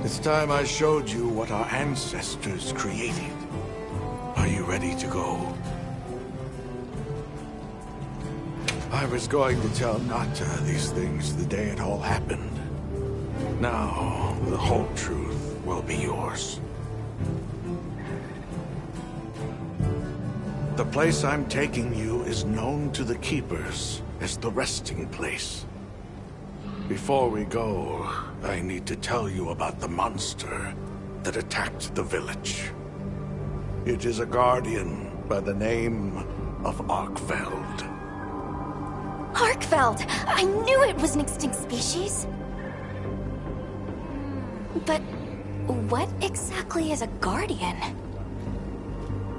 It's time I showed you what our ancestors created. Are you ready to go? I was going to tell Nata these things the day it all happened. Now, the whole truth will be yours. The place I'm taking you is known to the Keepers as the resting place. Before we go, I need to tell you about the monster that attacked the village. It is a guardian by the name of Arkfeld. Arkfeld! I knew it was an extinct species! But what exactly is a guardian?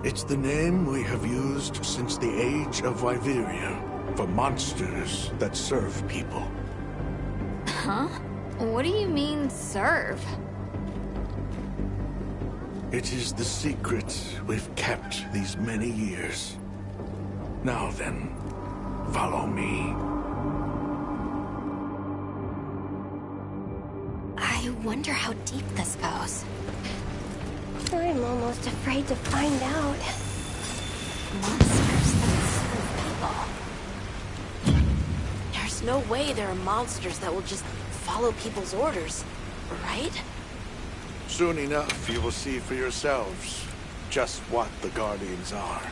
It's the name we have used since the age of Wyveria for monsters that serve people. Huh? What do you mean, serve? It is the secret we've kept these many years. Now then, follow me. I wonder how deep this goes. I'm almost afraid to find out. Monsters that serve people. There's no way there are monsters that will just follow people's orders, right? Soon enough, you will see for yourselves just what the Guardians are.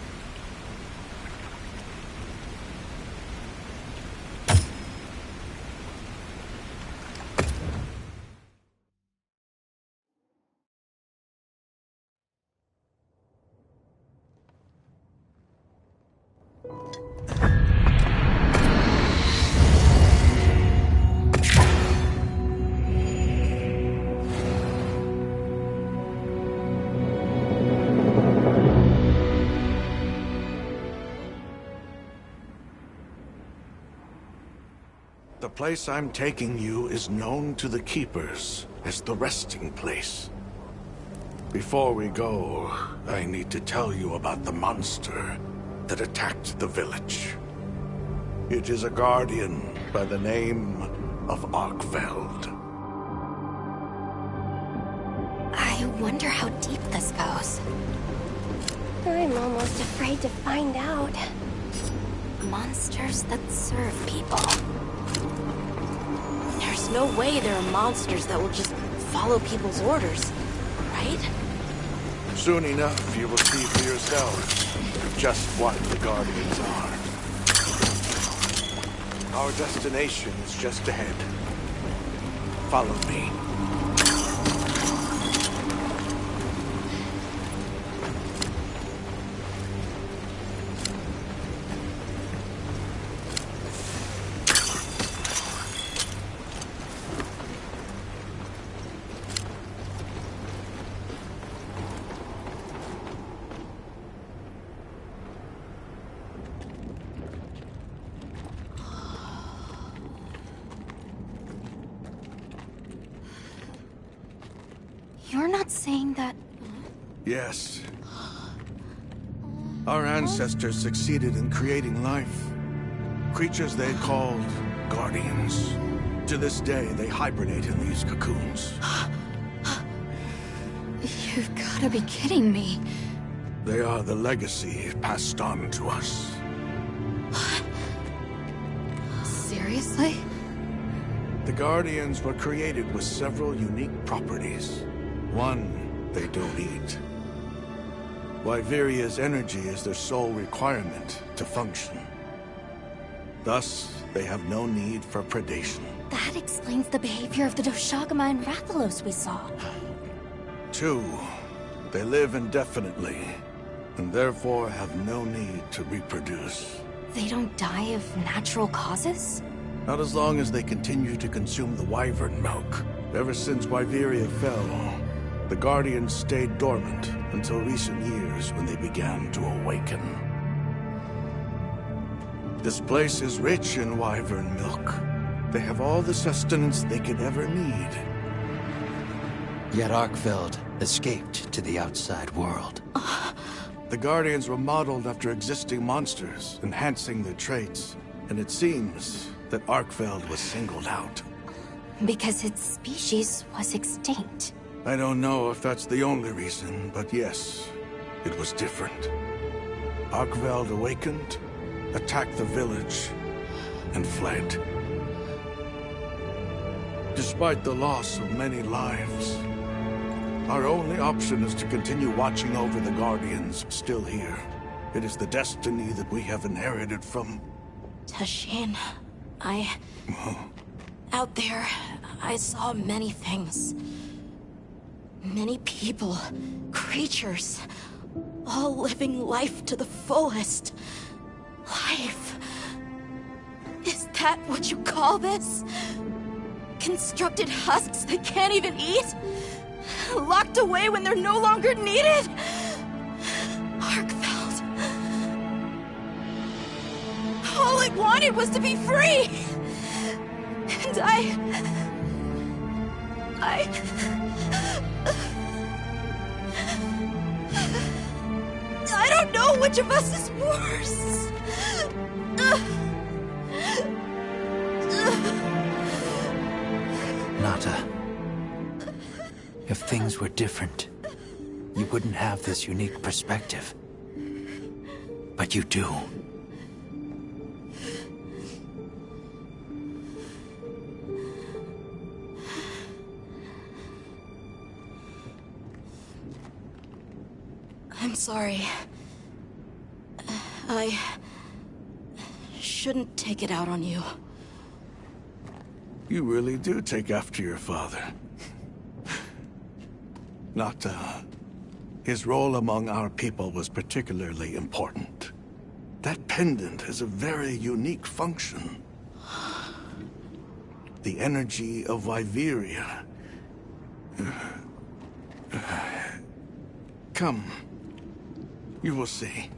place I'm taking you is known to the Keepers as the resting place. Before we go, I need to tell you about the monster that attacked the village. It is a guardian by the name of Arkveld. I wonder how deep this goes. I'm almost afraid to find out. Monsters that serve people. There's no way there are monsters that will just follow people's orders, right? Soon enough, you will see for yourselves just what the Guardians are. Our destination is just ahead. Follow me. You're not saying that... Yes. Our ancestors succeeded in creating life. Creatures they called Guardians. To this day, they hibernate in these cocoons. You've gotta be kidding me. They are the legacy passed on to us. Seriously? The Guardians were created with several unique properties. One, they don't eat. Wyveria's energy is their sole requirement to function. Thus, they have no need for predation. That explains the behavior of the Doshagama and Rathalos we saw. Two, they live indefinitely, and therefore have no need to reproduce. They don't die of natural causes? Not as long as they continue to consume the wyvern milk. Ever since Wyveria fell, the Guardians stayed dormant until recent years when they began to awaken. This place is rich in wyvern milk. They have all the sustenance they could ever need. Yet Arkveld escaped to the outside world. The Guardians were modeled after existing monsters, enhancing their traits. And it seems that Arkveld was singled out. Because its species was extinct. I don't know if that's the only reason, but yes, it was different. Arkveld awakened, attacked the village, and fled. Despite the loss of many lives, our only option is to continue watching over the Guardians still here. It is the destiny that we have inherited from... Tashin, out there, I saw many things. Many people, creatures, all living life to the fullest. Life. Is that what you call this? Constructed husks that can't even eat? Locked away when they're no longer needed? Arkveld. All I wanted was to be free! And I don't know which of us is worse. Nata, if things were different, you wouldn't have this unique perspective. But you do. I'm sorry. I shouldn't take it out on you. You really do take after your father. His role among our people was particularly important. That pendant has a very unique function. The energy of Wyveria. Come. You will see.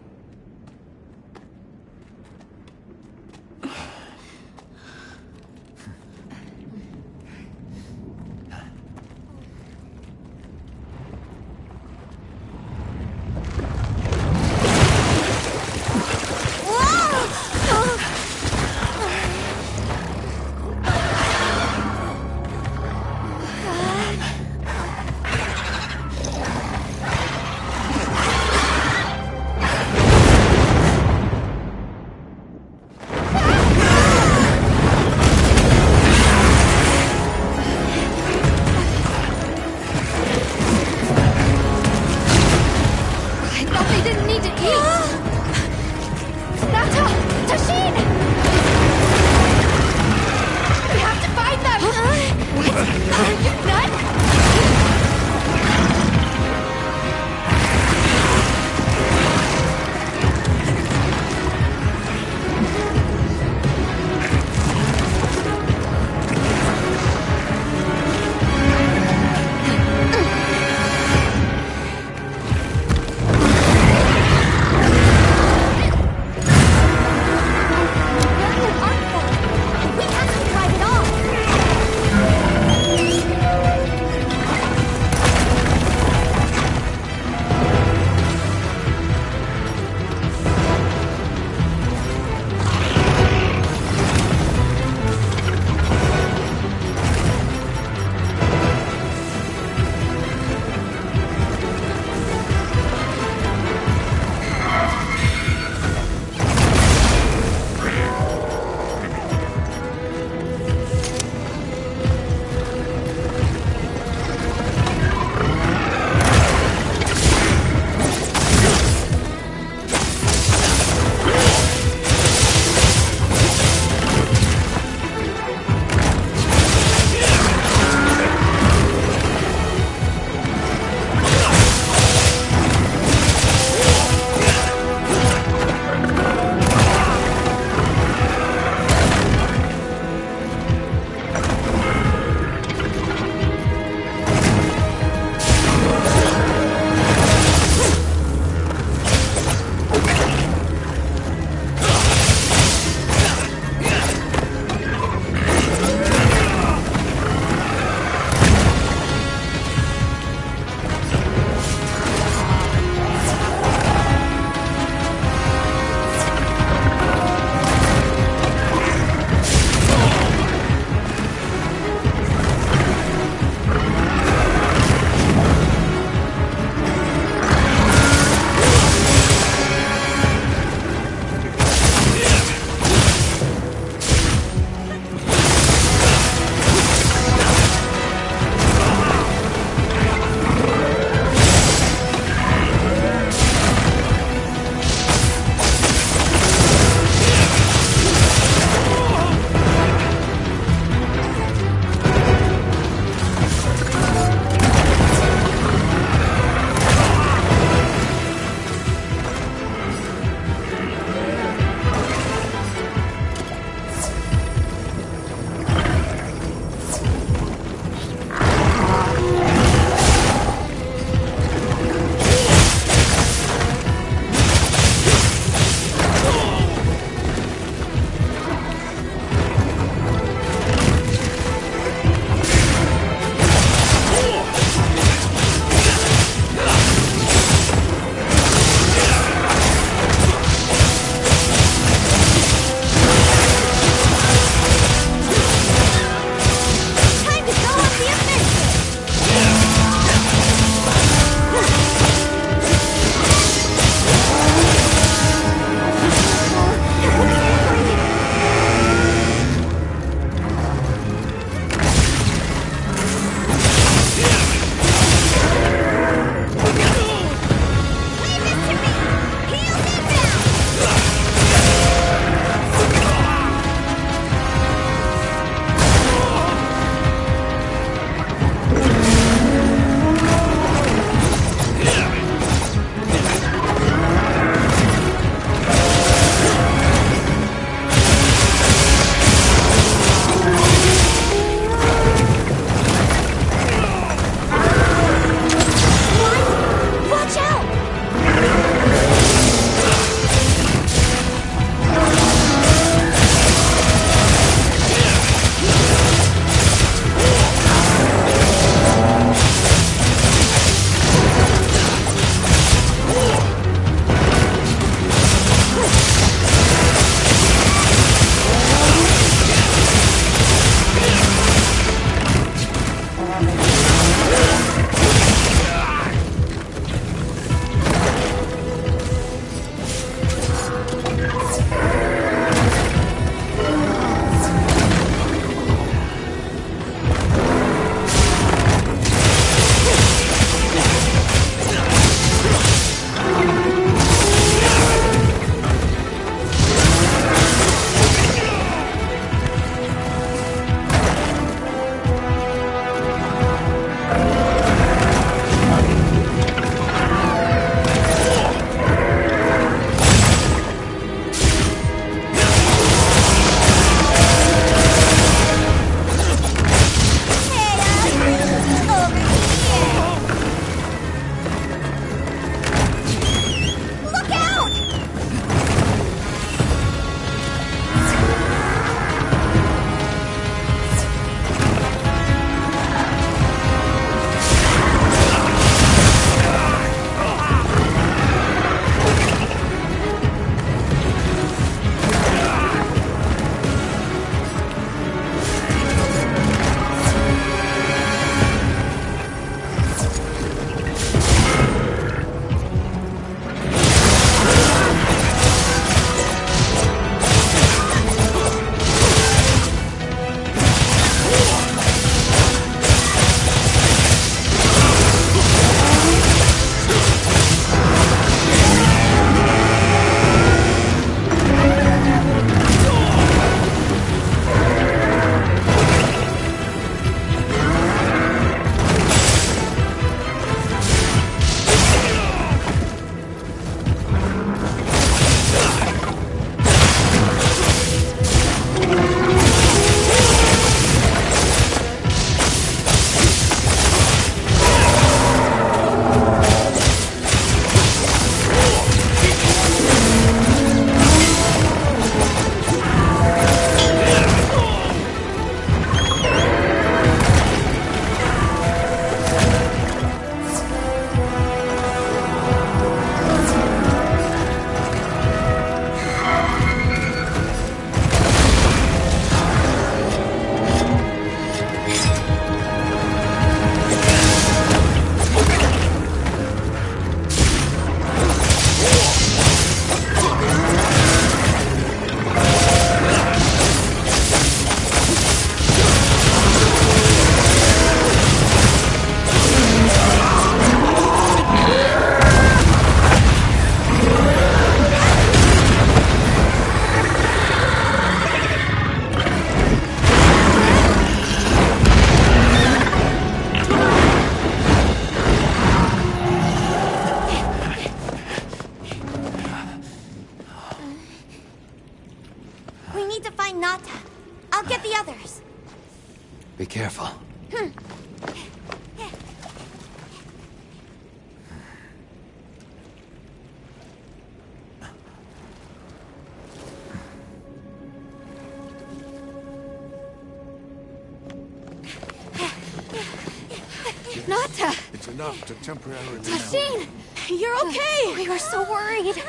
Nata! It's enough to temporarily... Tashine! You're okay! We were so worried.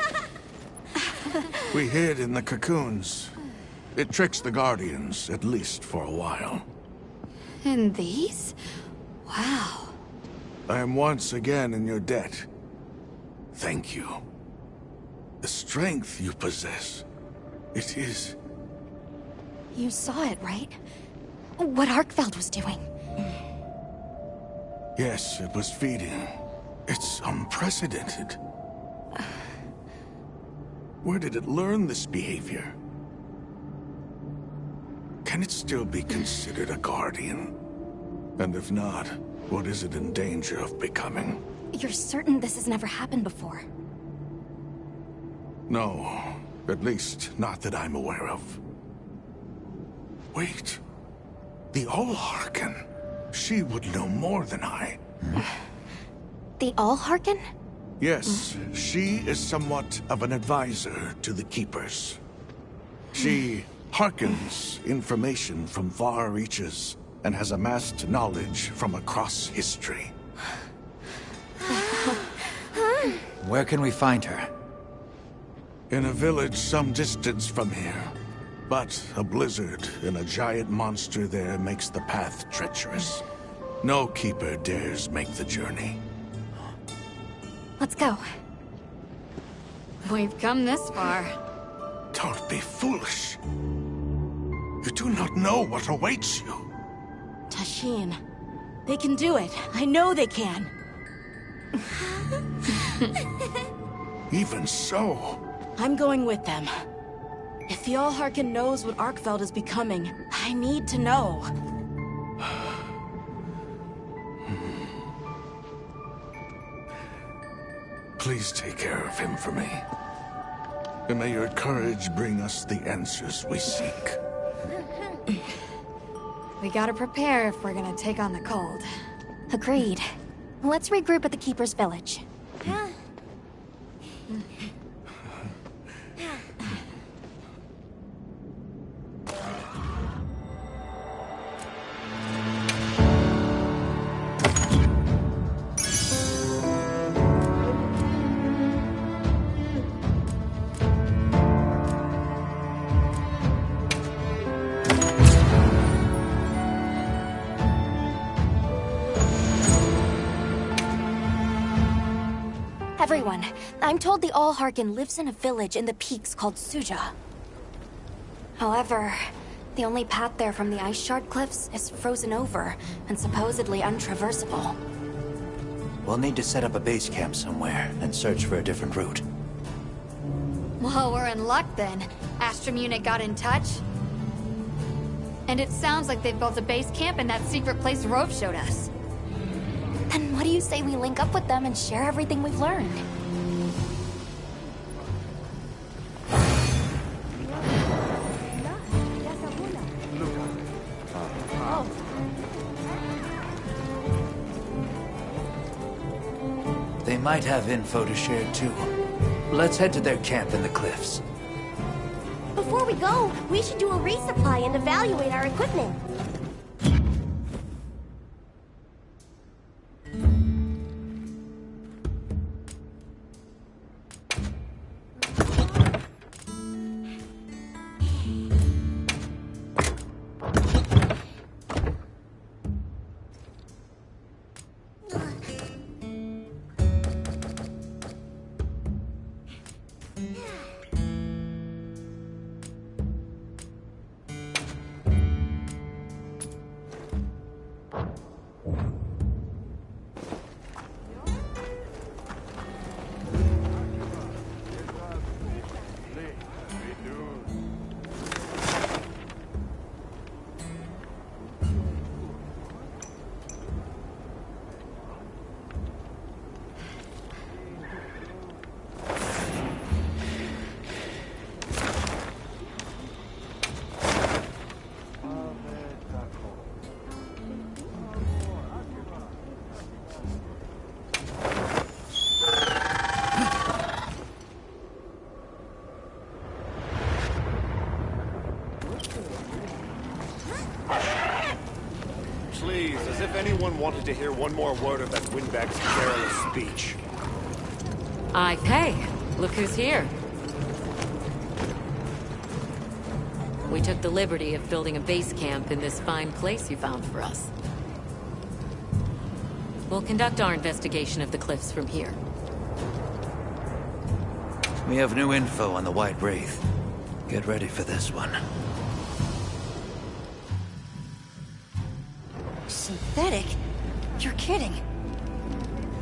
We hid in the cocoons. It tricks the Guardians, at least for a while. And these? Wow. I am once again in your debt. Thank you. The strength you possess, it is... You saw it, right? What Arkfeld was doing. Yes, it was feeding. It's unprecedented. Where did it learn this behavior? Can it still be considered a Guardian? And if not, what is it in danger of becoming? You're certain this has never happened before? No, at least not that I'm aware of. Wait, the All-Harken. She would know more than I. The All-Harken? Yes, she is somewhat of an advisor to the Keepers. She hearkens information from far reaches and has amassed knowledge from across history. Where can we find her? In a village some distance from here. But a blizzard and a giant monster there makes the path treacherous. No Keeper dares make the journey. Let's go. We've come this far. Don't be foolish. You do not know what awaits you. Tashine. They can do it. I know they can. Even so, I'm going with them. If the All-Harken knows what Arkfeld is becoming, I need to know. please take care of him for me. And may your courage bring us the answers we seek. We gotta prepare if we're gonna take on the cold. Agreed. Let's regroup at the Keeper's Village. Everyone, I'm told the All-Harken lives in a village in the peaks called Suja. However, the only path there from the Ice Shard Cliffs is frozen over and supposedly untraversable. We'll need to set up a base camp somewhere and search for a different route. Well, we're in luck then. Astrum unit got in touch. And it sounds like they've built a base camp in that secret place Rove showed us. Then what do you say we link up with them and share everything we've learned? They might have info to share too. Let's head to their camp in the cliffs. Before we go, we should do a resupply and evaluate our equipment. anyone wanted to hear one more word of that windbag's careless speech. I pay. Look who's here. We took the liberty of building a base camp in this fine place you found for us. We'll conduct our investigation of the cliffs from here. We have new info on the White Wraith. Get ready for this one. Synthetic? You're kidding.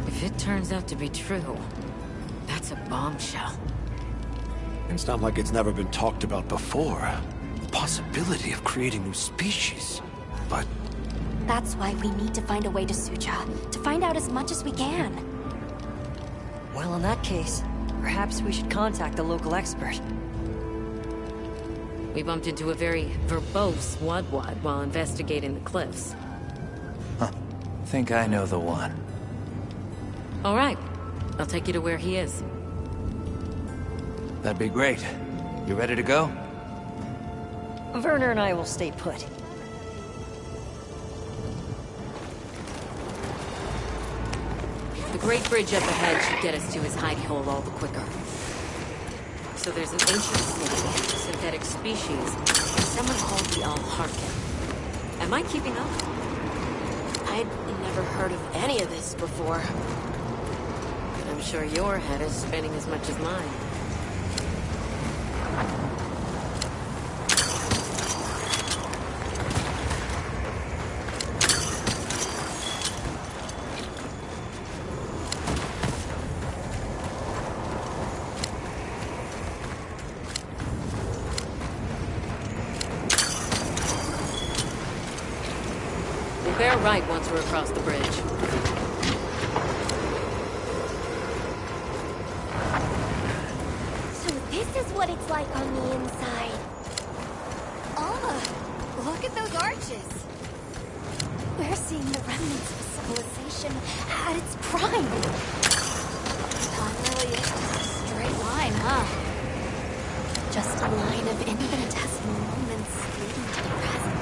If it turns out to be true, that's a bombshell. It's not like it's never been talked about before. The possibility of creating new species. But That's why we need to find a way to Suja, to find out as much as we can. Well, in that case, perhaps we should contact the local expert. We bumped into a very verbose Wadwad while investigating the cliffs. Think I know the one. All right. I'll take you to where he is. That'd be great. You ready to go? Werner and I will stay put. The Great Bridge up ahead should get us to his hidey hole all the quicker. So there's an ancient city, synthetic species, and someone called the Al-Harkin. Am I keeping up? I'd never heard of any of this before. I'm sure your head is spinning as much as mine. We'll bear right once we're across the bridge. So this is what it's like on the inside. Oh, look at those arches. We're seeing the remnants of civilization at its prime. Not really a straight line, huh? Just a line of infinitesimal moments leading to the present.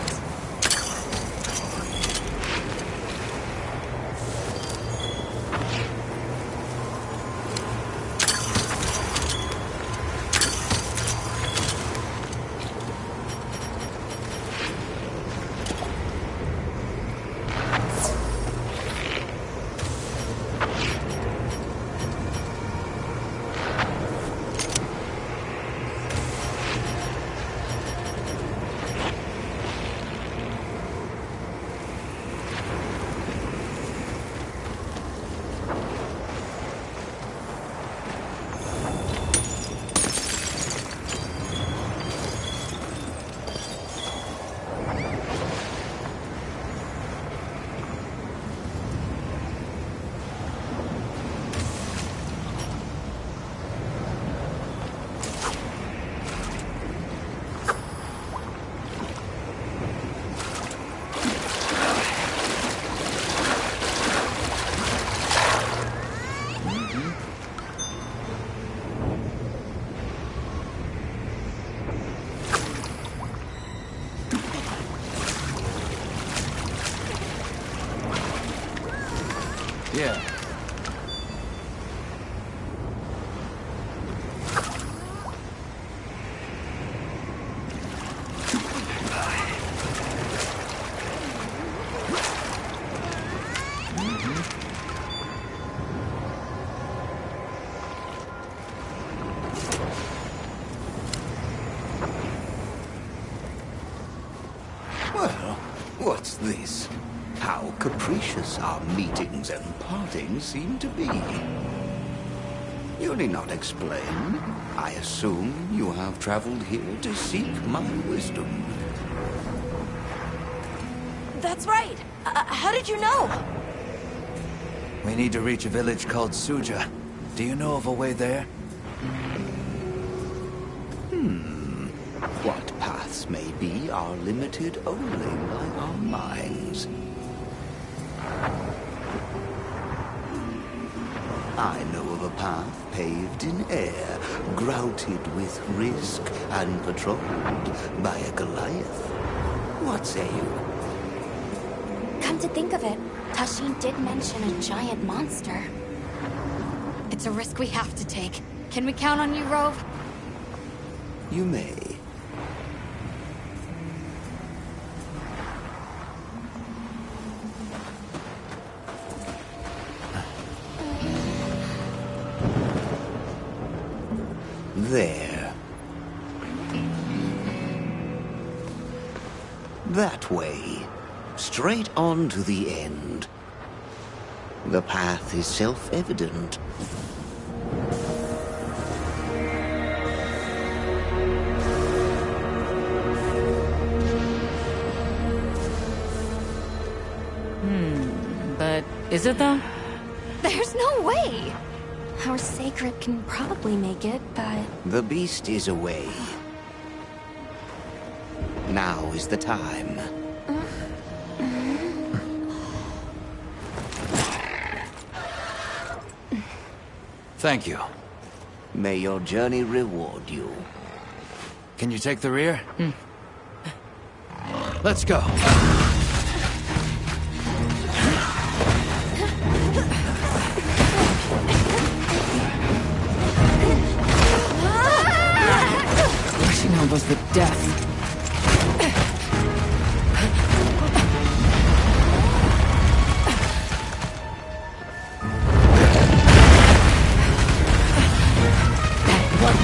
Yeah. Well, what's this? How capricious our meetings and partings seem to be. You need not explain. I assume you have traveled here to seek my wisdom. That's right. How did you know? We need to reach a village called Suja. Do you know of a way there? What paths may be are limited only by our minds. I know of a path paved in air, grouted with risk and patrolled by a Goliath. What say you? Come to think of it, Tashin did mention a giant monster. It's a risk we have to take. Can we count on you, Rove? You may. There. That way. Straight on to the end. The path is self-evident. But is it though? There's no way! Our sacred can probably make it, but... The beast is away. Now is the time. Thank you. May your journey reward you. Can you take the rear? Let's go. Rushing almost the death.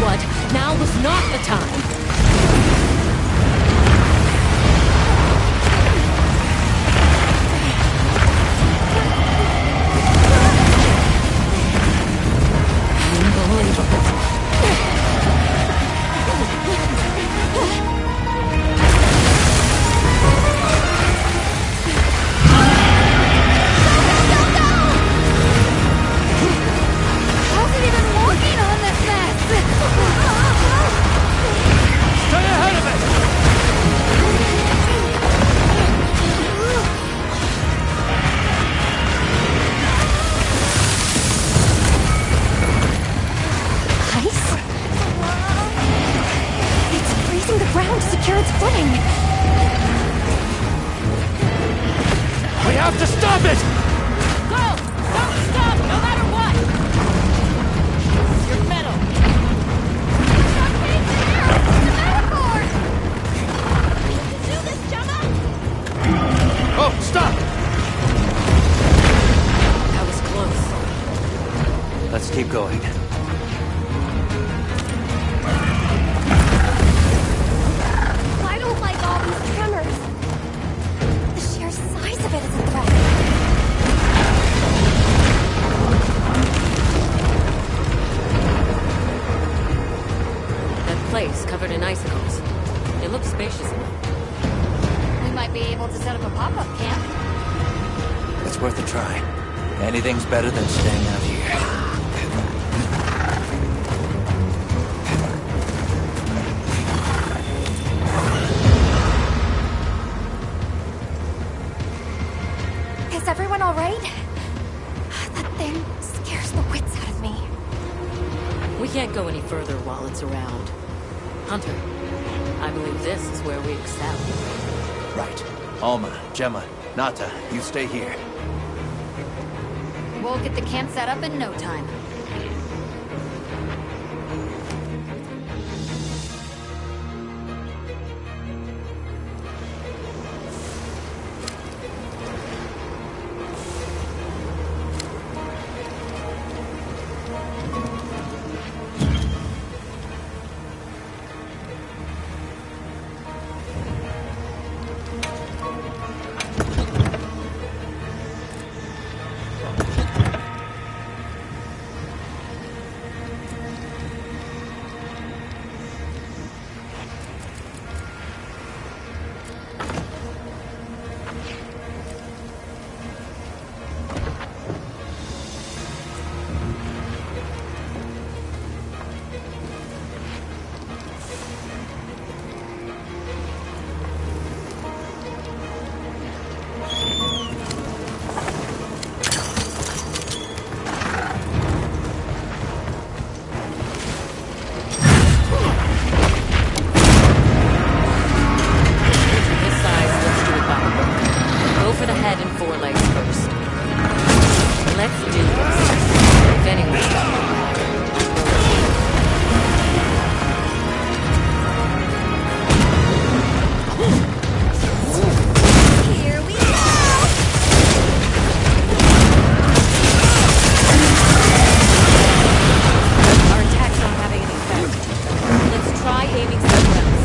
What? Now was not the time. Unbelievable. How's it even working on this mess? Stay ahead of it! Ice? It's freezing the ground to secure its footing. We have to stop it! Go! Don't stop, no matter what! Your metal. Oh, stop! That was close. Let's keep going. I don't like all these tremors. The sheer size of it is a threat. That place covered in icicles. It looks spacious enough. We might be able to set up a pop-up camp. It's worth a try. Anything's better than staying out here. Is everyone all right? That thing scares the wits out of me. We can't go any further while it's around. Hunter, I believe this is where we excel. Right. Alma, Gemma, Nata, you stay here. We'll get the camp set up in no time. Let's do this. If anyone... Here we go! Our attacks not having any effect. Let's try aiming somewhere else.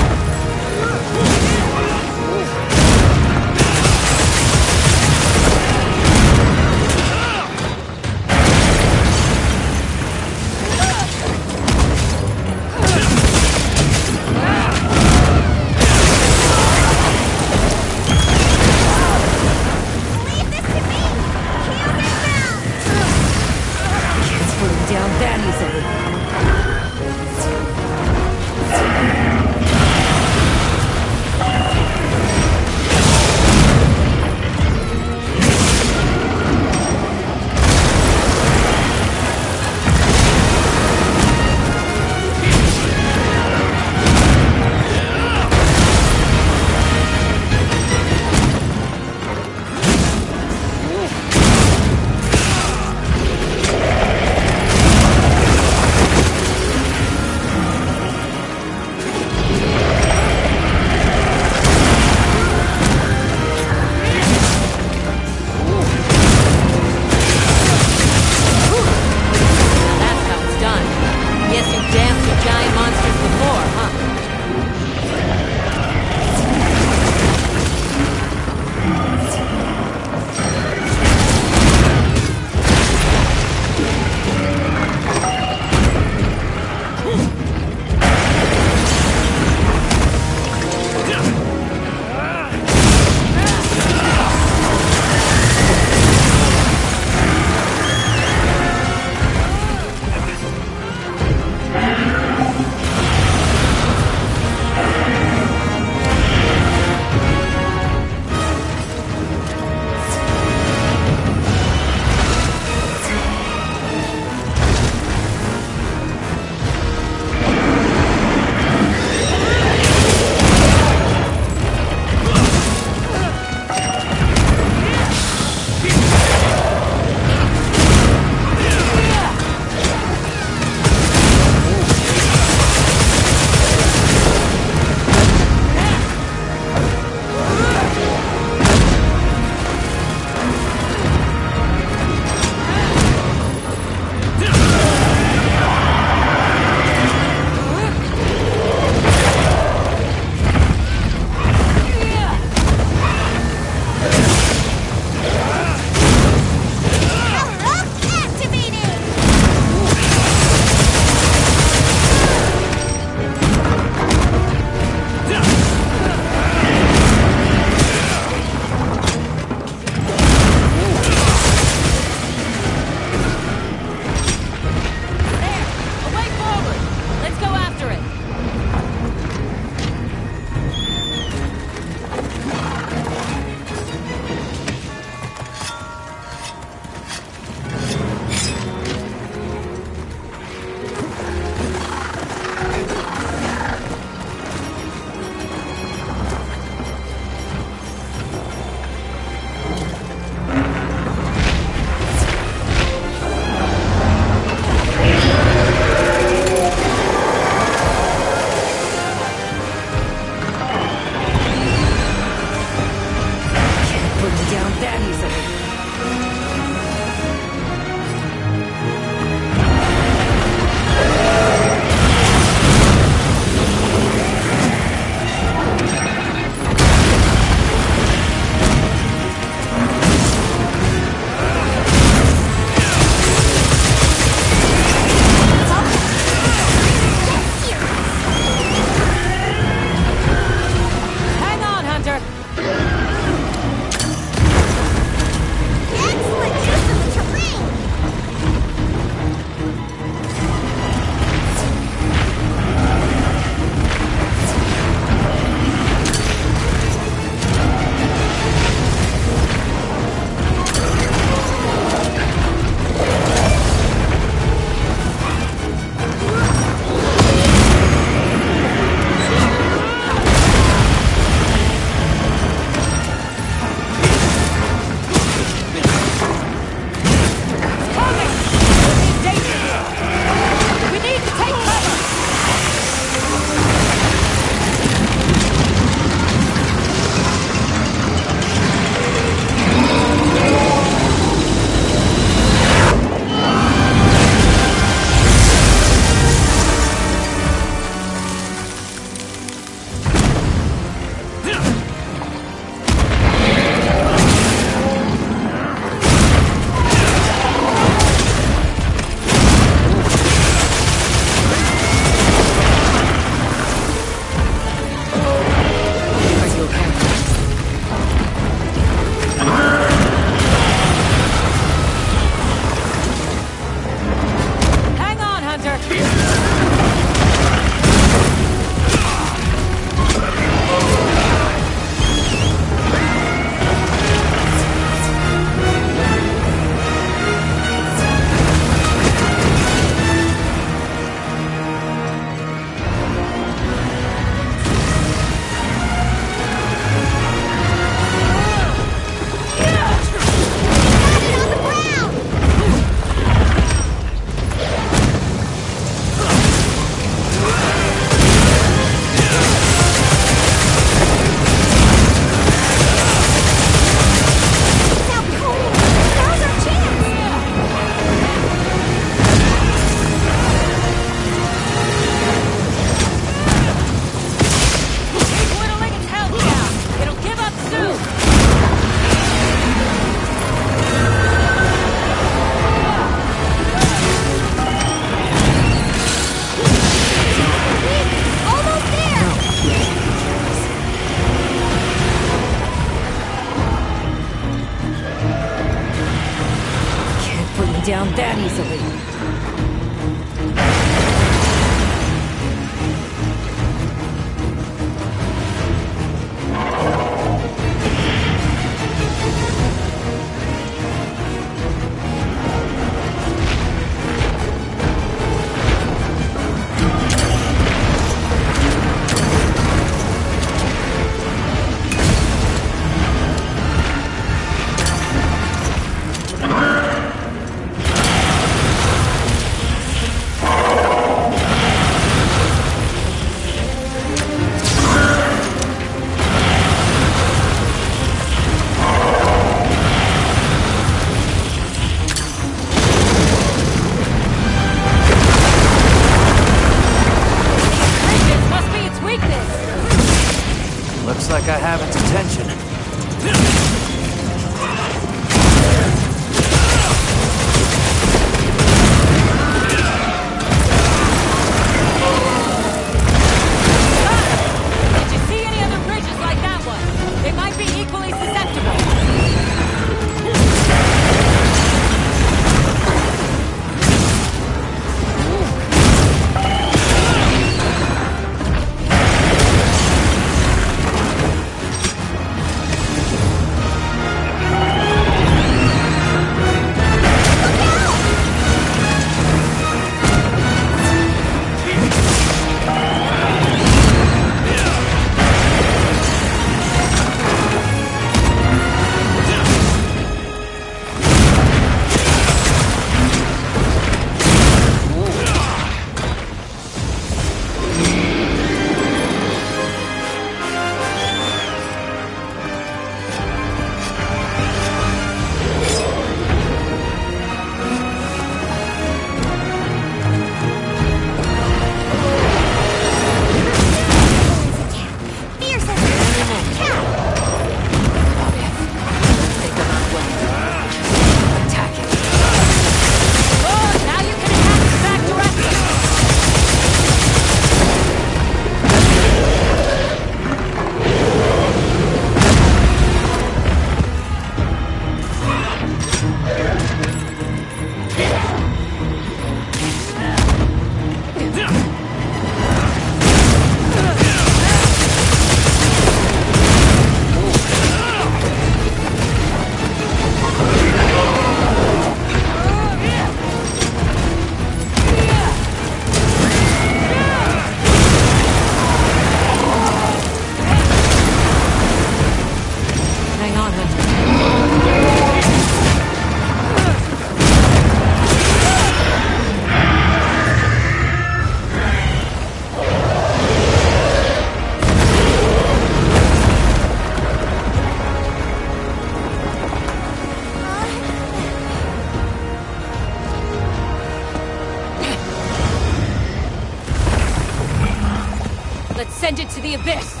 Send it to the abyss!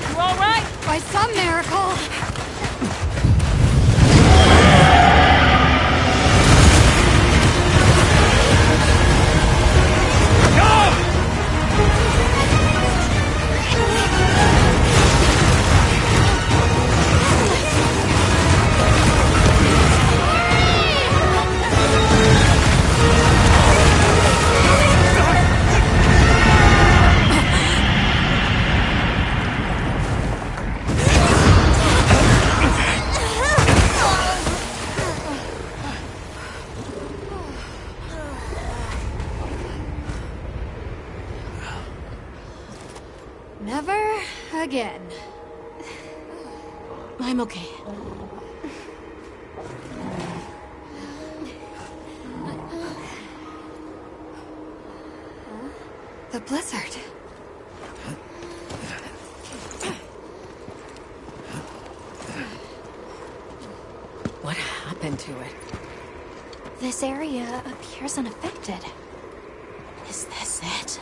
You all right? By some miracle. Never again. I'm okay. The blizzard. What happened to it? This area appears unaffected. Is this it?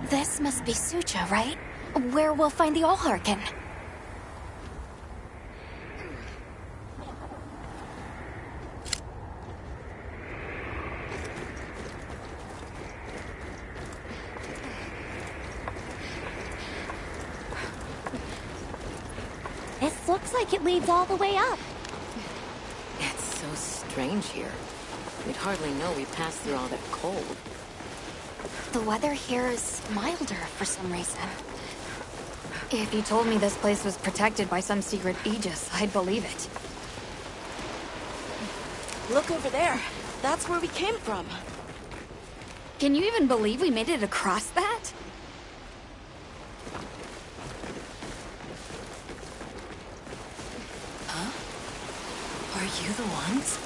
This must be Sucha, right? Where we'll find the Allharkin. This looks like it leads all the way up. It's so strange here. We'd hardly know we passed through all that cold. The weather here is milder for some reason. If you told me this place was protected by some secret aegis, I'd believe it. Look over there. That's where we came from. Can you even believe we made it across that? Are you the ones?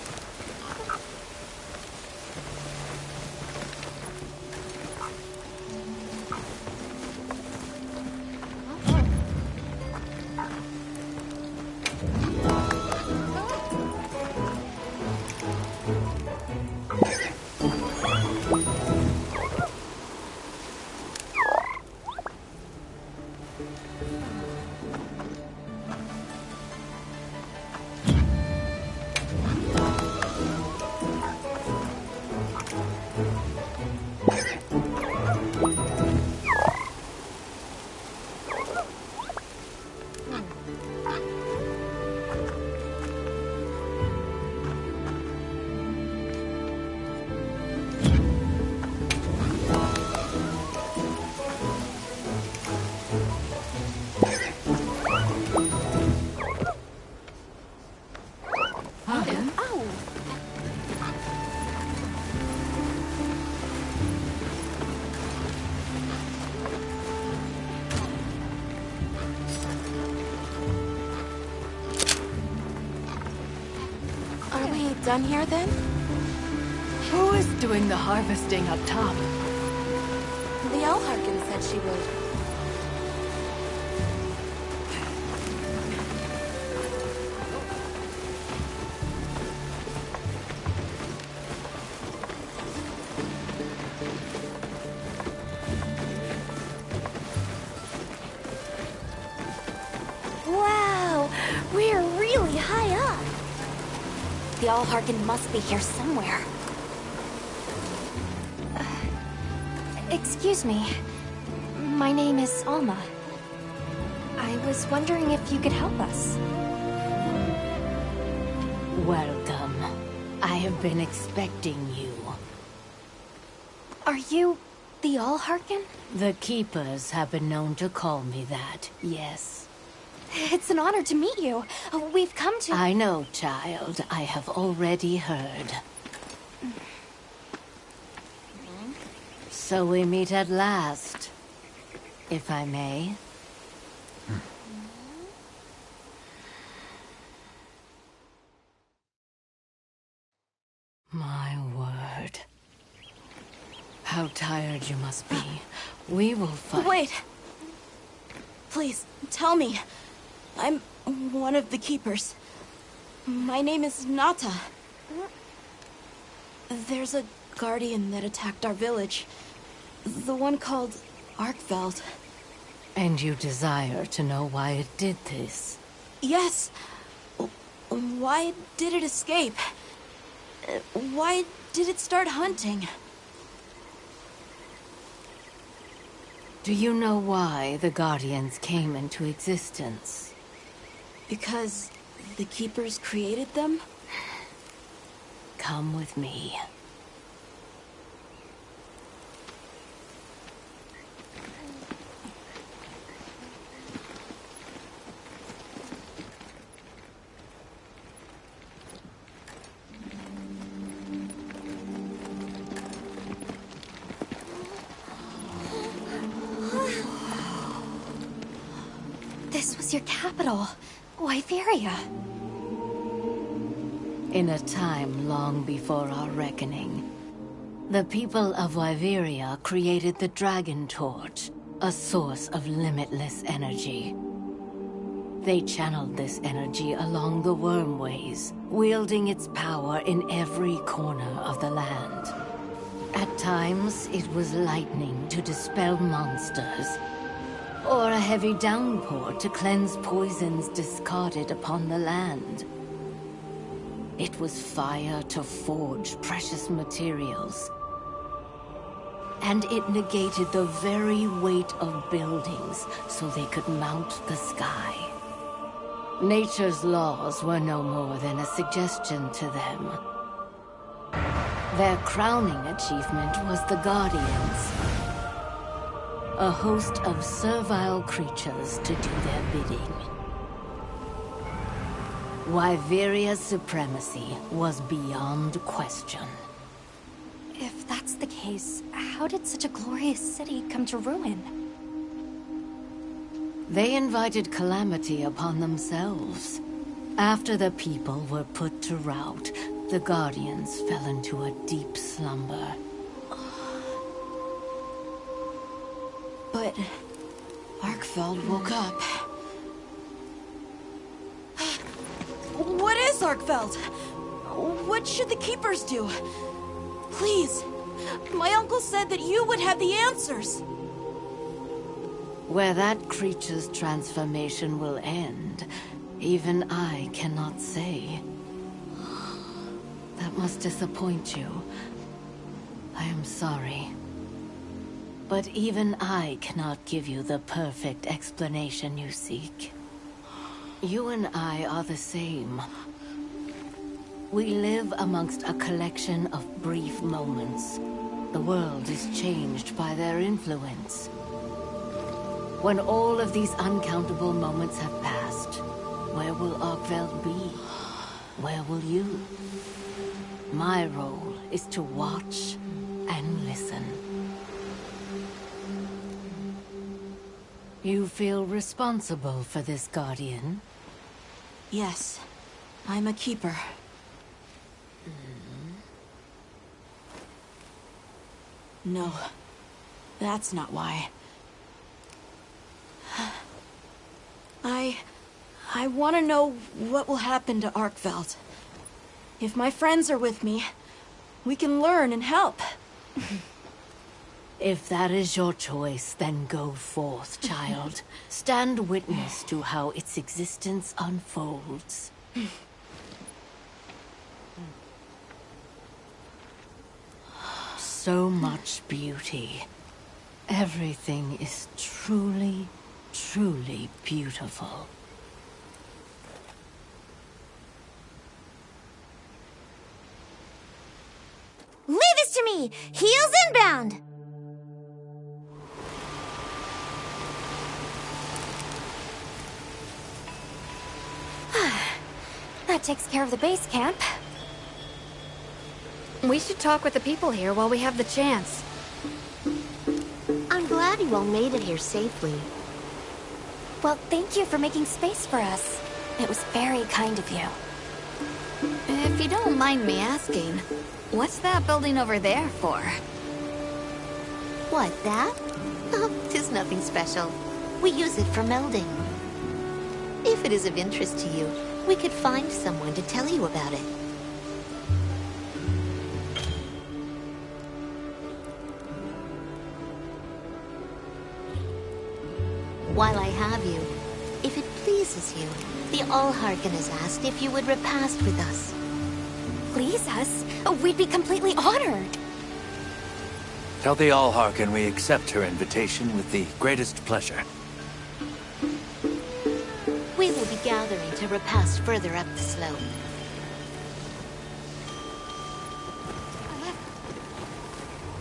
Done here then? Who is doing the harvesting up top? The Allharkin said she would. Wow, we're really high up. The Allharkin must be here somewhere. Excuse me. My name is Alma. I was wondering if you could help us. Welcome. I have been expecting you. Are you the All-Harken? The Keepers have been known to call me that, yes. It's an honor to meet you. We've come to... I know, child. I have already heard. So we meet at last, if I may. My word. How tired you must be. We will fight. Wait! Please, tell me. I'm one of the Keepers. My name is Nata. There's a Guardian that attacked our village. The one called Arkveld. And you desire to know why it did this? Yes. Why did it escape? Why did it start hunting? Do you know why the Guardians came into existence? Because the Keepers created them? Come with me. This was your capital, Wyveria. In a time long before our reckoning, the people of Wyveria created the Dragon Torch, a source of limitless energy. They channeled this energy along the wormways, wielding its power in every corner of the land. At times, it was lightning to dispel monsters, or a heavy downpour to cleanse poisons discarded upon the land. It was fire to forge precious materials. And it negated the very weight of buildings so they could mount the sky. Nature's laws were no more than a suggestion to them. Their crowning achievement was the Guardians. A host of servile creatures to do their bidding. Wyveria's supremacy was beyond question. If that's the case, how did such a glorious city come to ruin? They invited calamity upon themselves. After the people were put to rout, the Guardians fell into a deep slumber. But Arkveld woke up. What is Arkveld? What should the Keepers do? Please, my uncle said that you would have the answers. Where that creature's transformation will end, even I cannot say. That must disappoint you. I am sorry. But even I cannot give you the perfect explanation you seek. You and I are the same. We live amongst a collection of brief moments. The world is changed by their influence. When all of these uncountable moments have passed, where will Arkveld be? Where will you? My role is to watch and listen. You feel responsible for this Guardian? Yes, I'm a Keeper. No, that's not why. I want to know what will happen to Arkveld. If my friends are with me, we can learn and help. If that is your choice, then go forth, child. Stand witness to how its existence unfolds. So much beauty. Everything is truly truly beautiful. Leave this to me! Heels inbound! That takes care of the base camp. We should talk with the people here while we have the chance. I'm glad you all made it here safely. Well, thank you for making space for us. It was very kind of you. If you don't mind me asking, what's that building over there for? What, that? Oh, 'tis nothing special. We use it for melding. If it is of interest to you, we could find someone to tell you about it. While I have you, if it pleases you, the Allharkin has asked if you would repast with us. Please us? We'd be completely honored. Tell the Allharkin we accept her invitation with the greatest pleasure. We will be gathering to repast further up the slope.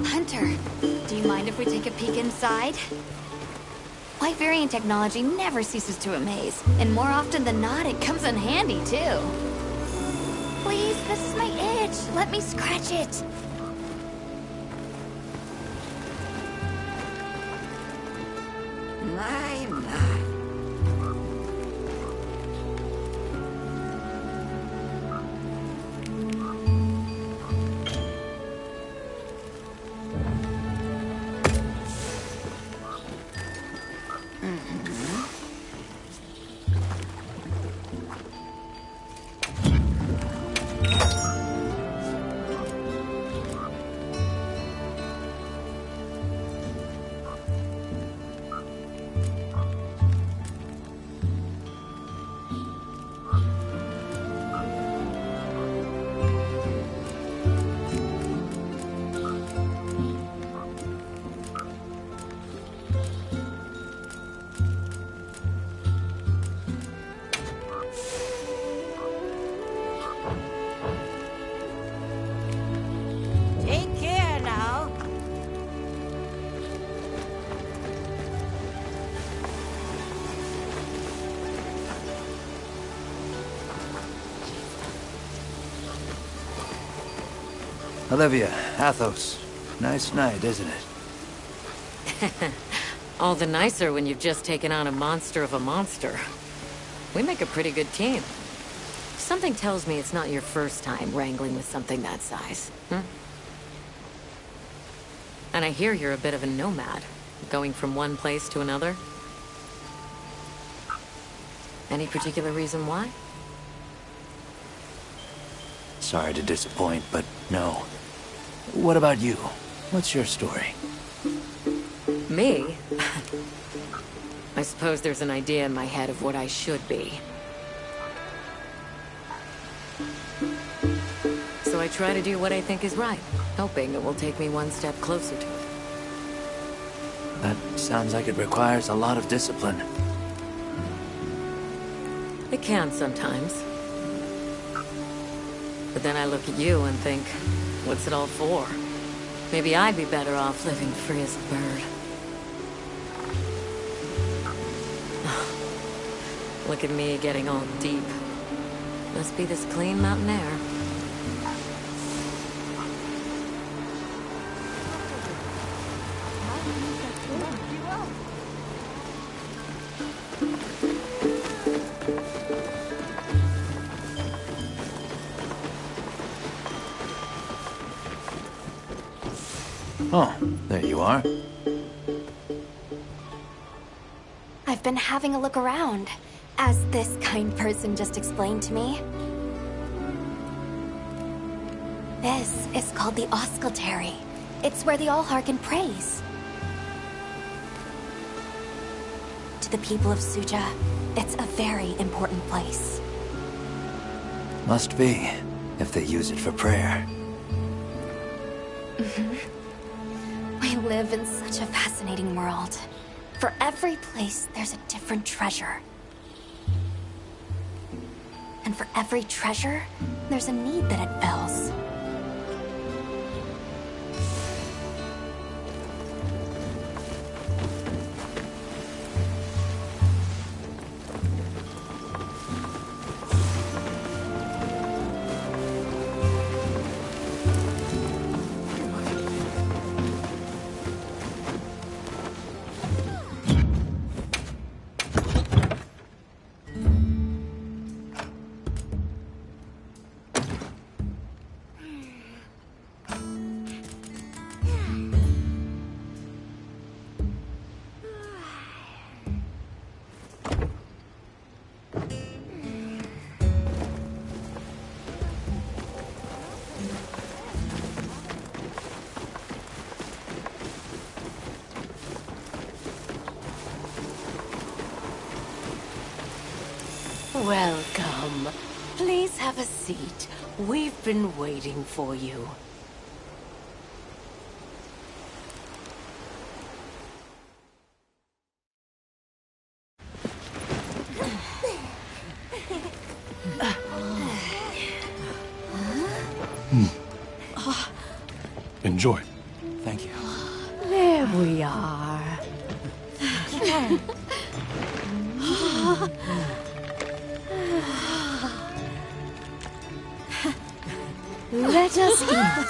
Hunter, do you mind if we take a peek inside? Light variant technology never ceases to amaze, and more often than not, it comes in handy, too. Please, this is my itch. Let me scratch it. My. Take care now. Olivia, Athos. Nice night, isn't it? All the nicer when you've just taken on a monster of a monster. We make a pretty good team. Something tells me it's not your first time wrangling with something that size. And I hear you're a bit of a nomad, going from one place to another. Any particular reason why? Sorry to disappoint, but no. What about you? What's your story? Me? I suppose there's an idea in my head of what I should be. So I try to do what I think is right, hoping it will take me one step closer to it. That sounds like it requires a lot of discipline. It can sometimes. But then I look at you and think, what's it all for? Maybe I'd be better off living free as a bird. Look at me getting all deep. Must be this clean mountain air. Oh, there you are. I've been having a look around, as this kind person just explained to me. This is called the Auscultary. It's where the Allharkin prays. To the people of Suja, it's a very important place. Must be, if they use it for prayer. We live in such a fascinating world. For every place, there's a different treasure. And for every treasure, there's a need that it fills. Welcome. Please have a seat. We've been waiting for you. Enjoy. Thank you. There we are. Let us eat.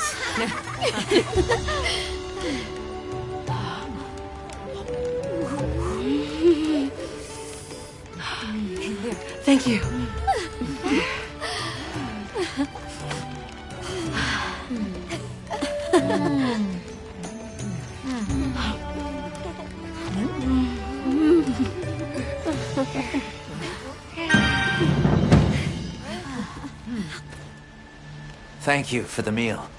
Thank you. Thank you for the meal.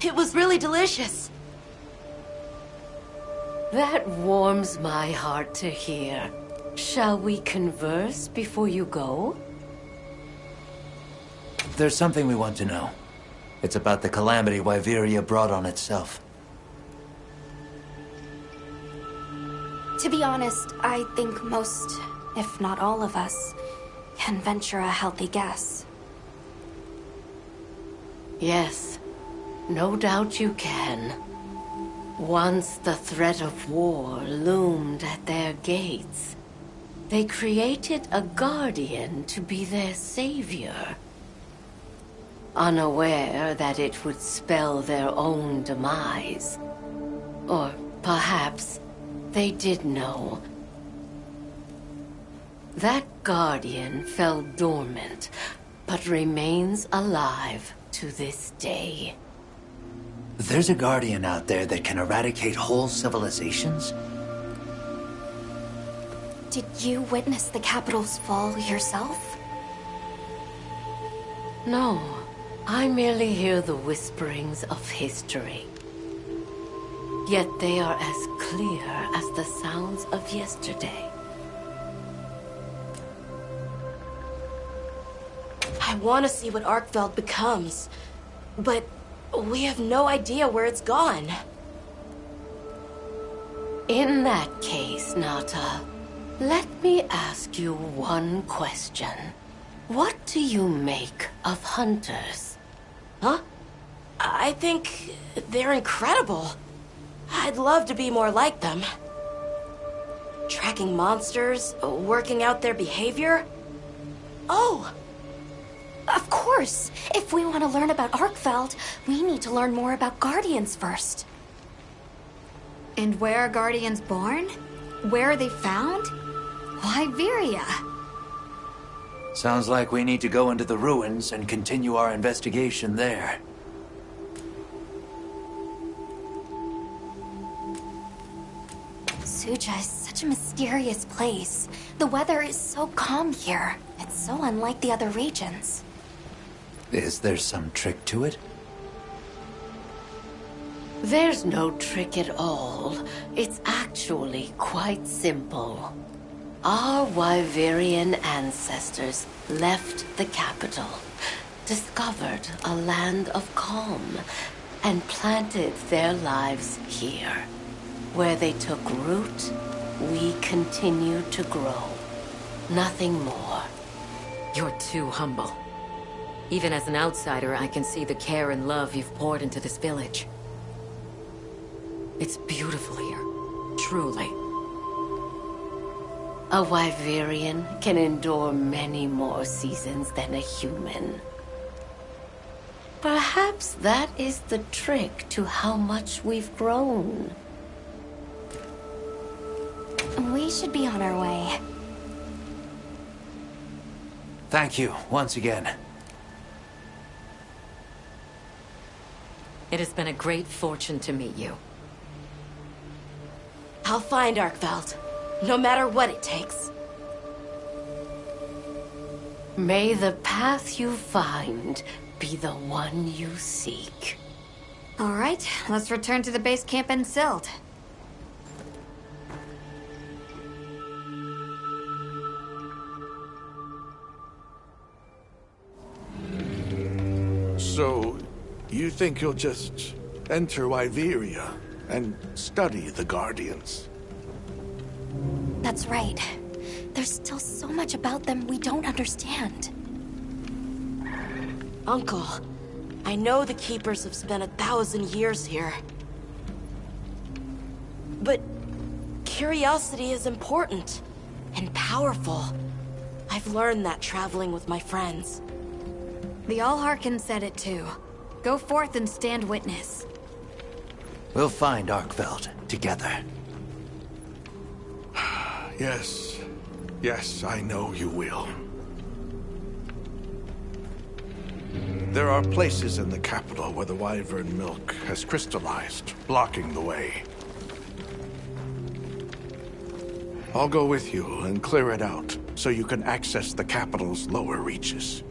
It was really delicious. That warms my heart to hear. Shall we converse before you go? There's something we want to know. It's about the calamity Wyveria brought on itself. To be honest, I think most, if not all of us, can venture a healthy guess. Yes, no doubt you can. Once the threat of war loomed at their gates, they created a guardian to be their savior. Unaware that it would spell their own demise. Or perhaps they did know. That guardian fell dormant, but remains alive to this day. There's a guardian out there that can eradicate whole civilizations? Did you witness the capital's fall yourself? No, I merely hear the whisperings of history. Yet they are as clear as the sounds of yesterday. I want to see what Arkfeld becomes, but we have no idea where it's gone. In that case, Nata, let me ask you one question. What do you make of hunters? Huh? I think they're incredible. I'd love to be more like them. Tracking monsters, working out their behavior. Oh! Of course! If we want to learn about Arkfeld, we need to learn more about Guardians first. And where are Guardians born? Where are they found? Wyveria. Sounds like we need to go into the ruins and continue our investigation there. Suja is such a mysterious place. The weather is so calm here. It's so unlike the other regions. Is there some trick to it? There's no trick at all. It's actually quite simple. Our Wyverian ancestors left the capital, discovered a land of calm, and planted their lives here. Where they took root, we continue to grow. Nothing more. You're too humble. Even as an outsider, I can see the care and love you've poured into this village. It's beautiful here. Truly. A Wyverian can endure many more seasons than a human. Perhaps that is the trick to how much we've grown. We should be on our way. Thank you, once again. It has been a great fortune to meet you. I'll find Arkveld, no matter what it takes. May the path you find be the one you seek. All right, let's return to the base camp in Sild. So, you think you'll just enter Wyveria and study the Guardians? That's right. There's still so much about them we don't understand. Uncle, I know the Keepers have spent 1,000 years here. But curiosity is important and powerful. I've learned that traveling with my friends. The Allharkin said it too. Go forth and stand witness. We'll find Arkveld together. Yes. Yes, I know you will. There are places in the capital where the Wyvern milk has crystallized, blocking the way. I'll go with you and clear it out, so you can access the capital's lower reaches.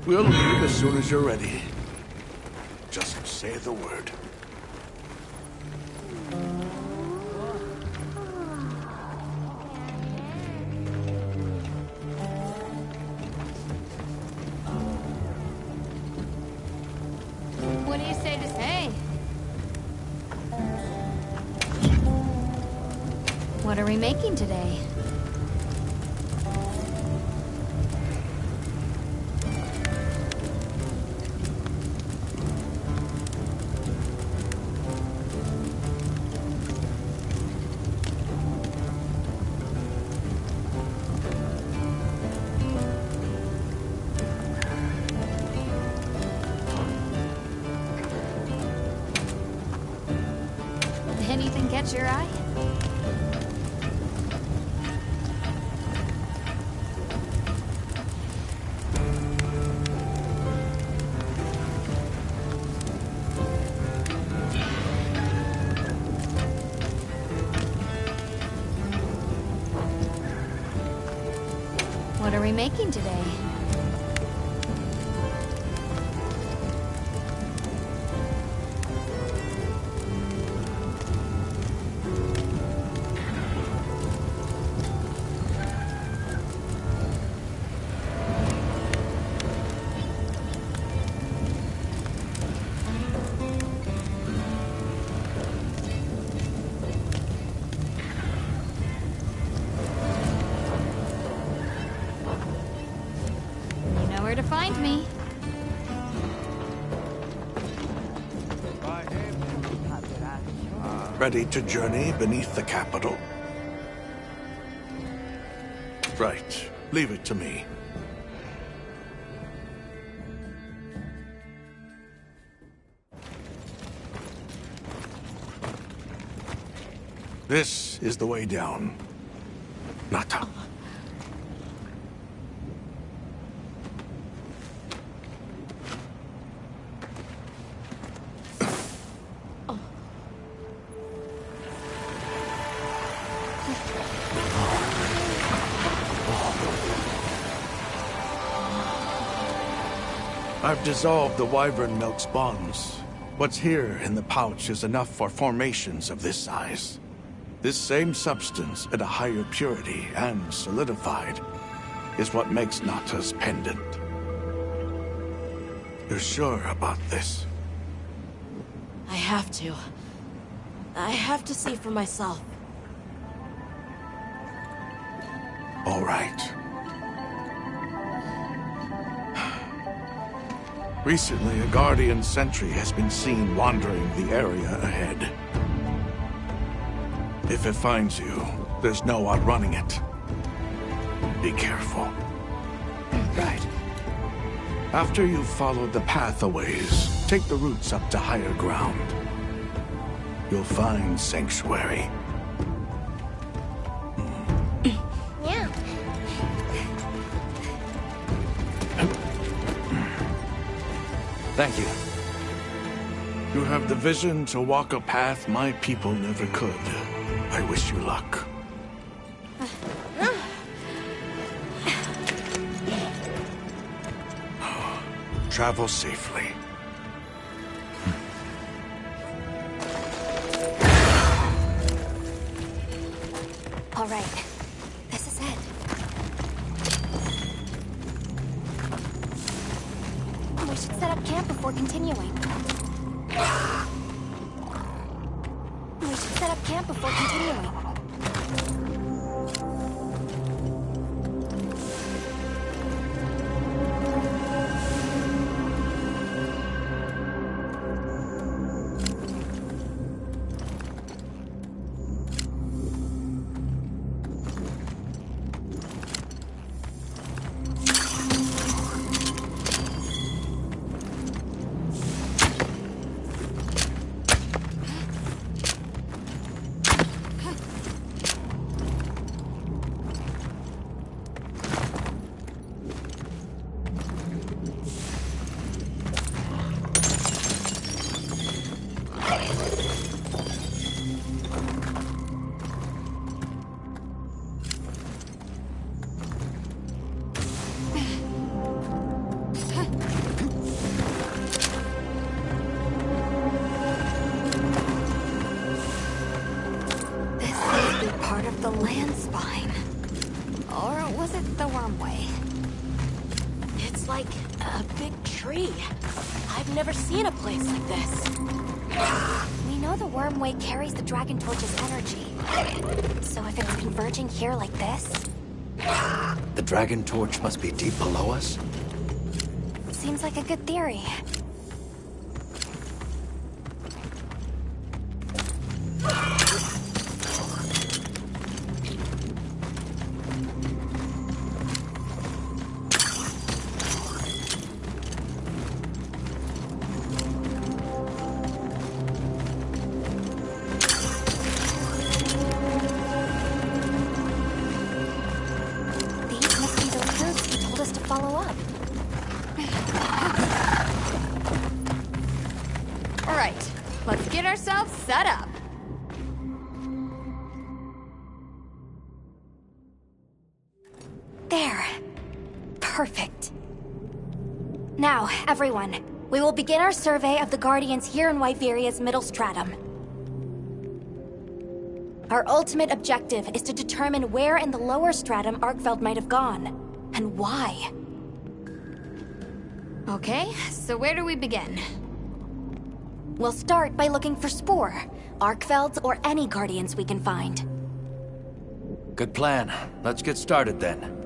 We'll leave as soon as you're ready. Just say the word. What do you say to say? What are we making today? Anything catch your eye? What are we making today? Where to find me. Ready to journey beneath the capital? Right. Leave it to me. This is the way down. Nata. I've dissolved the wyvern milk's bonds. What's here in the pouch is enough for formations of this size. This same substance at a higher purity and solidified is what makes Nata's pendant. You're sure about this? I have to. I have to see for myself. All right. Recently, a Guardian sentry has been seen wandering the area ahead. If it finds you, there's no outrunning it. Be careful. Right. After you've followed the path a ways, take the routes up to higher ground. You'll find sanctuary. Yeah. Thank you. You have the vision to walk a path my people never could. I wish you luck. Travel safely. All right. This is it. We should set up camp before continuing. We should set up camp before continuing. The land spine. Or was it the wormway? It's like a big tree. I've never seen a place like this. We know the wormway carries the Dragon Torch's energy. So if it's converging here like this... The Dragon Torch must be deep below us? Seems like a good theory. Follow up. All right, let's get ourselves set up. There. Perfect. Now, everyone, we will begin our survey of the Guardians here in Wyveria's middle stratum. Our ultimate objective is to determine where in the lower stratum Arkfeld might have gone, and why. Okay, so where do we begin? We'll start by looking for Spore, Arkfelds, or any Guardians we can find. Good plan. Let's get started then.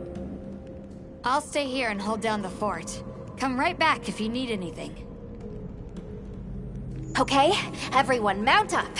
I'll stay here and hold down the fort. Come right back if you need anything. Okay, everyone mount up.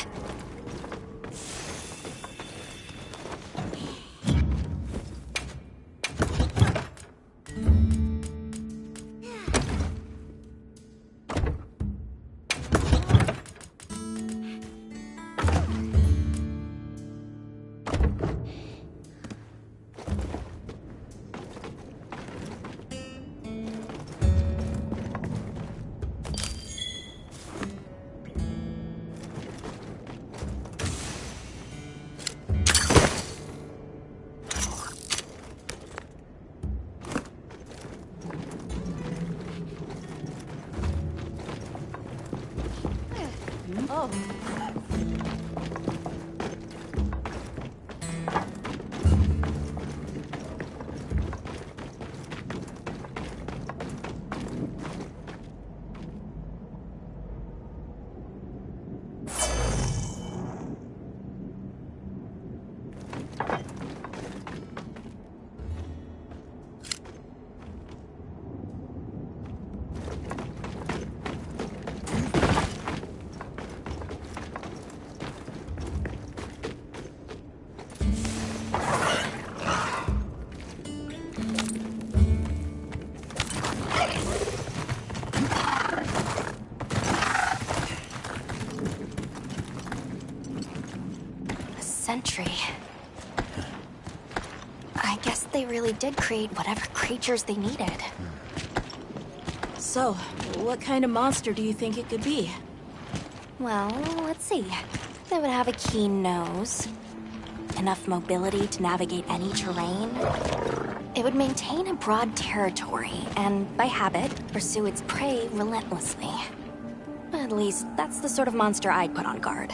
Oh. Sentry. I guess they really did create whatever creatures they needed. So, what kind of monster do you think it could be? Well, let's see. They would have a keen nose, enough mobility to navigate any terrain. It would maintain a broad territory, and by habit, pursue its prey relentlessly. At least, that's the sort of monster I'd put on guard.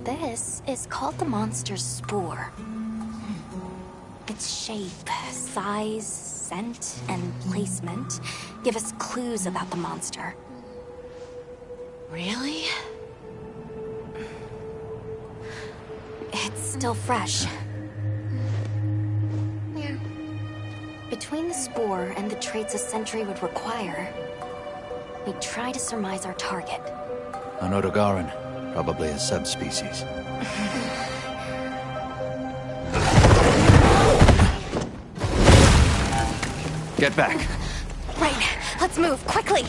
This is called the monster's spore. Its shape, size, scent, and placement give us clues about the monster. Really? It's still fresh. Between the spore and the traits a sentry would require, we'd try to surmise our target. An Odogaran, probably a subspecies. Get back. Right, let's move, quickly!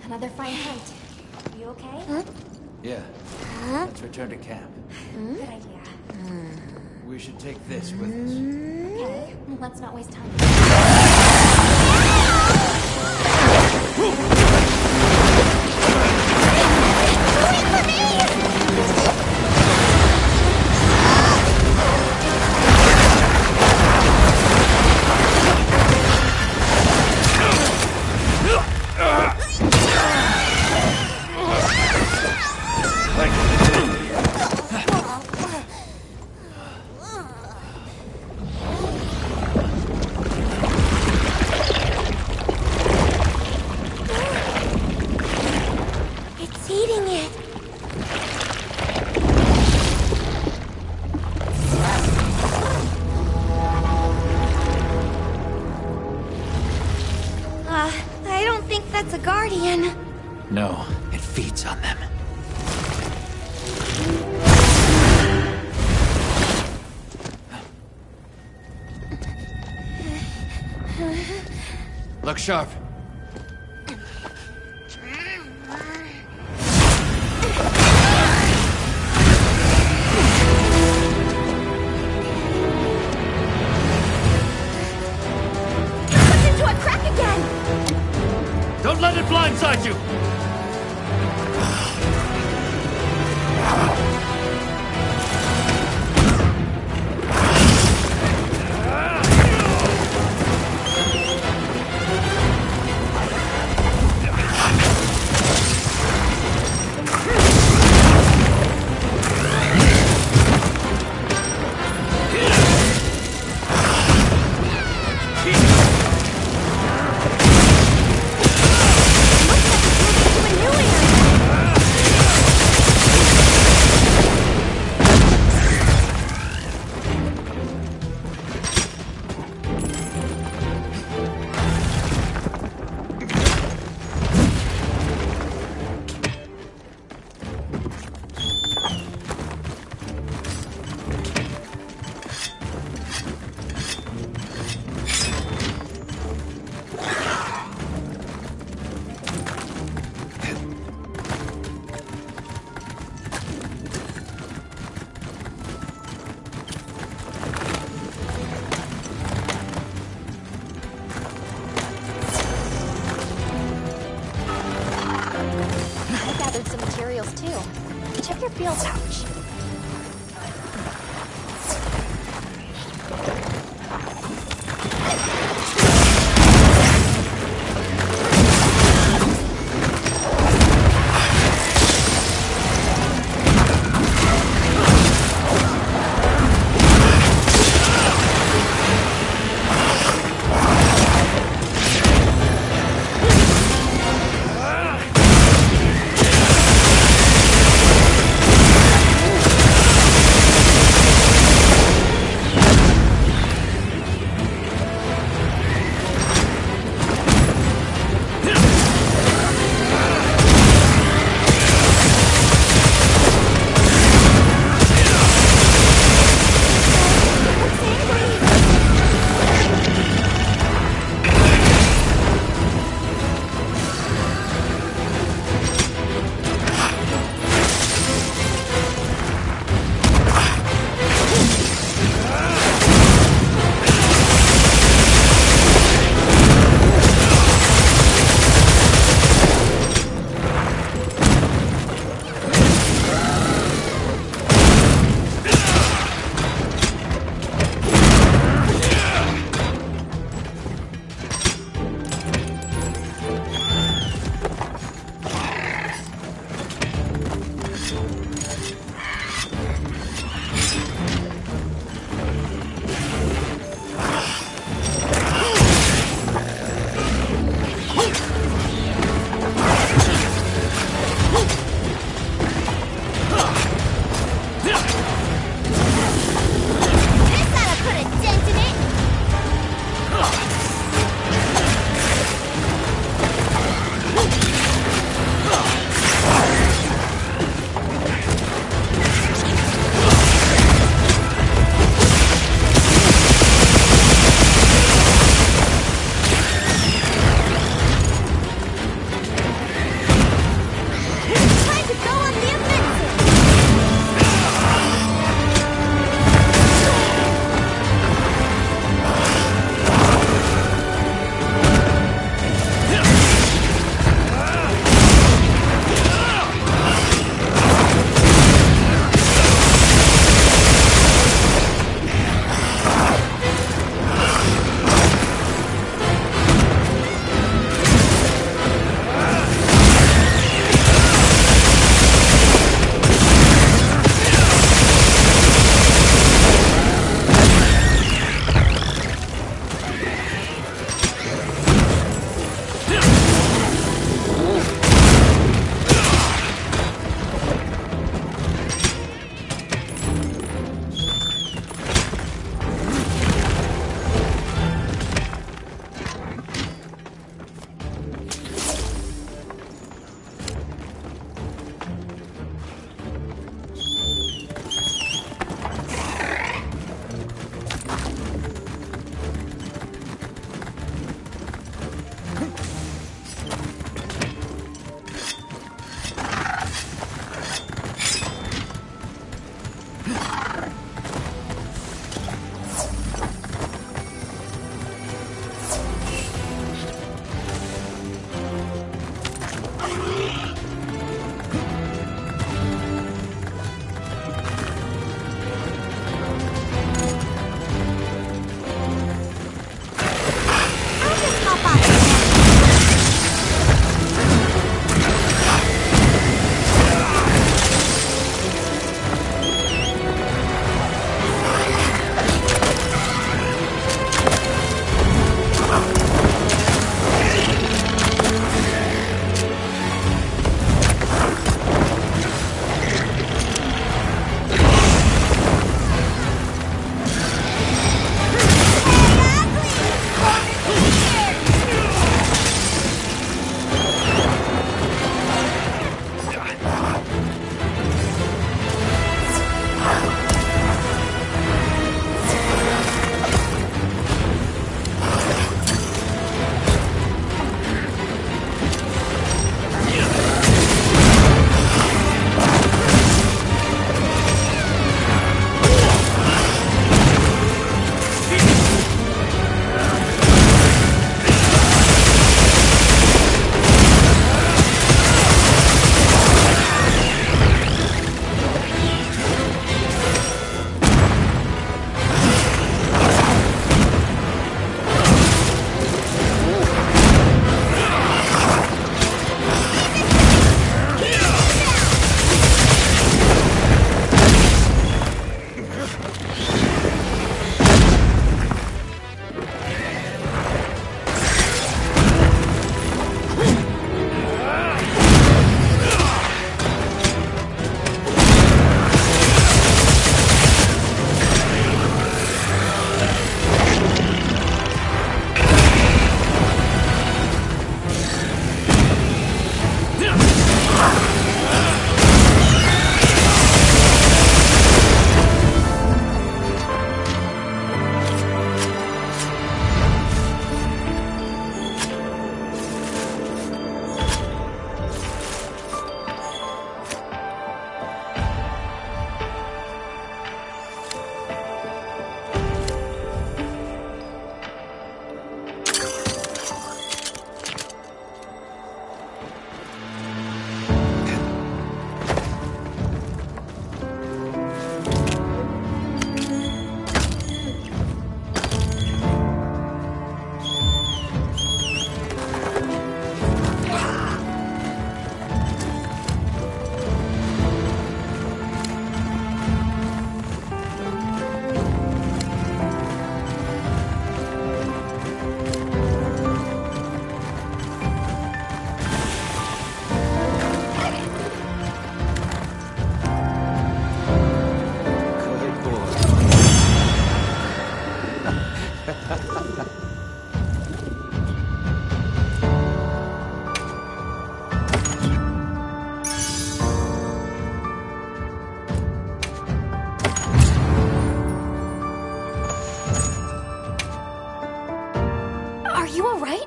Another fine hunt. You okay? Yeah. Let's return to camp. Good idea. We should take this with us. Okay, let's not waste time. It's eating it. I don't think that's a guardian. No, it feeds on them. Look sharp. Into a crack again! Don't let it blindside you! Some materials too. Check your field pouch.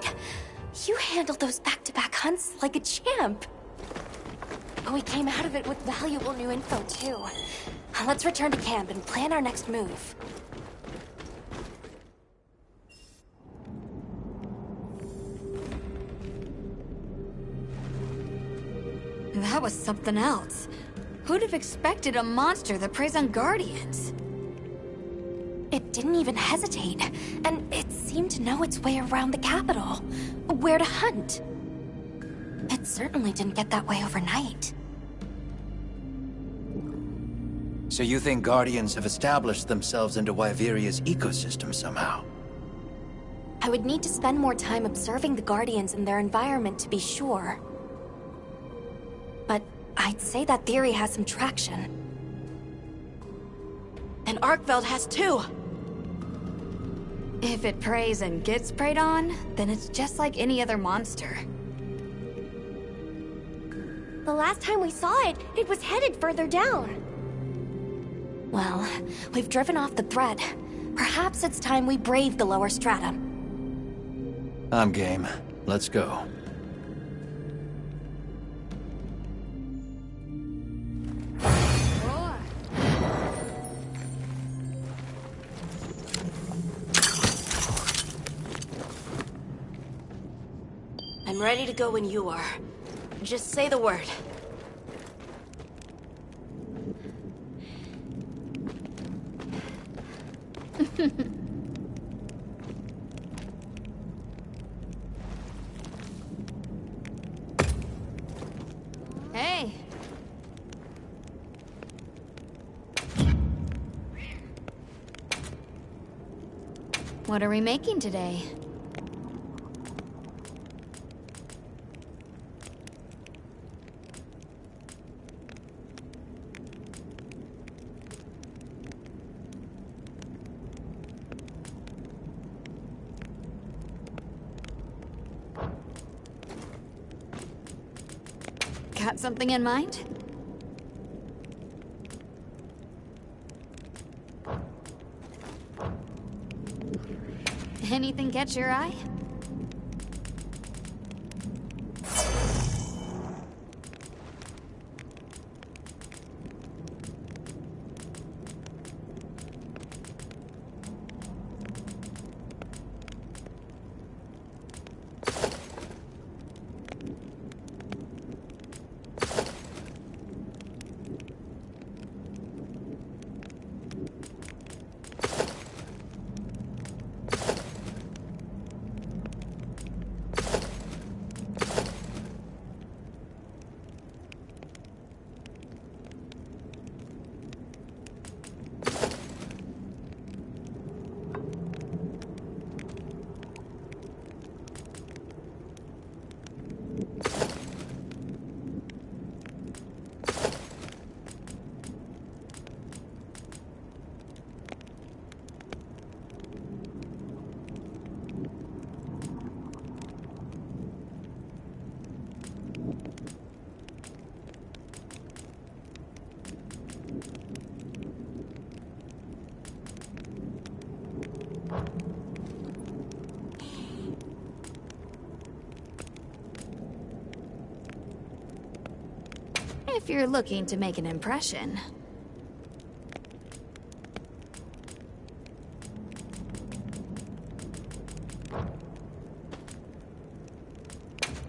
right. You handled those back-to-back hunts like a champ. We came out of it with valuable new info, too. Let's return to camp and plan our next move. That was something else. Who'd have expected a monster that preys on Guardians? It didn't even hesitate, and it seemed to know its way around the capital, where to hunt. It certainly didn't get that way overnight. So you think Guardians have established themselves into Wyveria's ecosystem somehow? I would need to spend more time observing the Guardians and their environment to be sure. But I'd say that theory has some traction. And Arkveld has too! If it preys and gets preyed on, then it's just like any other monster. The last time we saw it, it was headed further down. Well, we've driven off the threat. Perhaps it's time we brave the lower strata. I'm game. Let's go. I'm ready to go when you are. Just say the word. Hey! What are we making today? Got something in mind? Anything catch your eye? If you're looking to make an impression.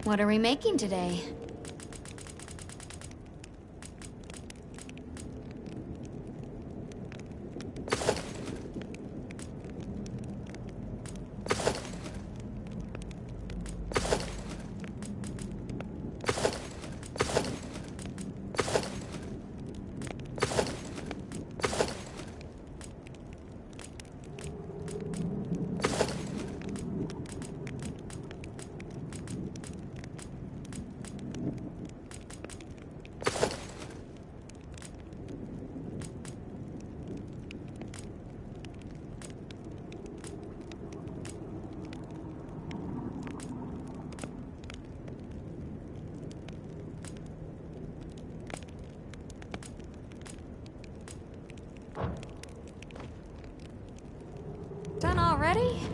What are we making today? Done already?